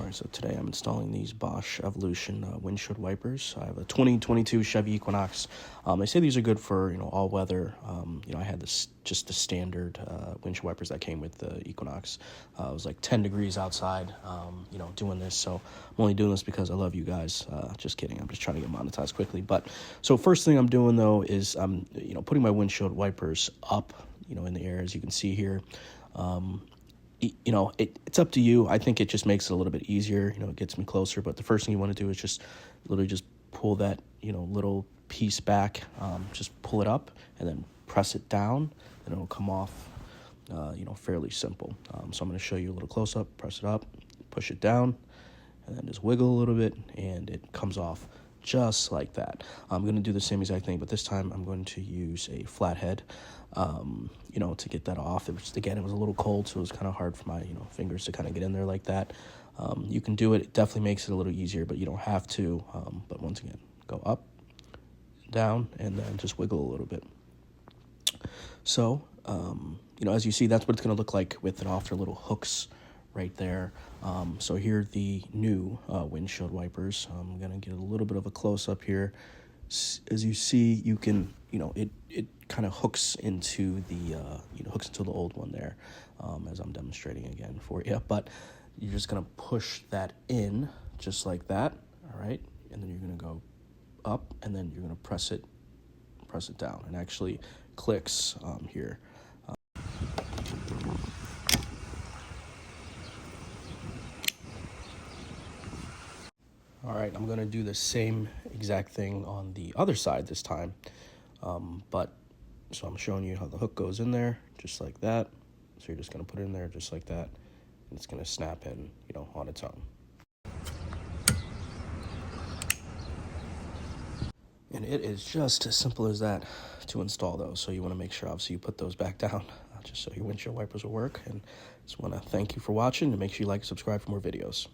Alright, so today I'm installing these Bosch Evolution windshield wipers. I have a 2022 Chevy Equinox. They say these are good for, all weather. I had just the standard windshield wipers that came with the Equinox. It was like 10 degrees outside, doing this. So I'm only doing this because I love you guys. Just kidding. I'm just trying to get monetized quickly. But so first thing I'm doing though is I'm, putting my windshield wipers up, in the air, as you can see here. It's up to you. I think it just makes it a little bit easier. It gets me closer. But the first thing you want to do is just literally just pull that, little piece back. Just pull it up and then press it down, and it'll come off, fairly simple. So I'm going to show you a little close up. Press it up, push it down, and then just wiggle a little bit, and it comes off just like that. I'm going to do the same exact thing, but this time I'm going to use a flathead, to get that off. It was a little cold, so it was kind of hard for my, fingers to kind of get in there like that. You can do it. It definitely makes it a little easier, but you don't have to. But once again, go up, down, and then just wiggle a little bit. So, as you see, that's what it's going to look like with it off. Their little hooks right there. So here are the new windshield wipers. I'm going to get a little bit of a close-up here. As you see, you can, it kind of hooks into the, old one there, as I'm demonstrating again for you. But you're just going to push that in just like that, all right? And then you're going to go up, and then you're going to press it down. And actually clicks here. All right, I'm going to do the same exact thing on the other side this time. So I'm showing you how the hook goes in there, just like that. So you're just going to put it in there just like that, and it's going to snap in, on its own. And it is just as simple as that to install those. So you want to make sure, obviously, you put those back down just so your windshield wipers will work. And just want to thank you for watching, and make sure you like and subscribe for more videos.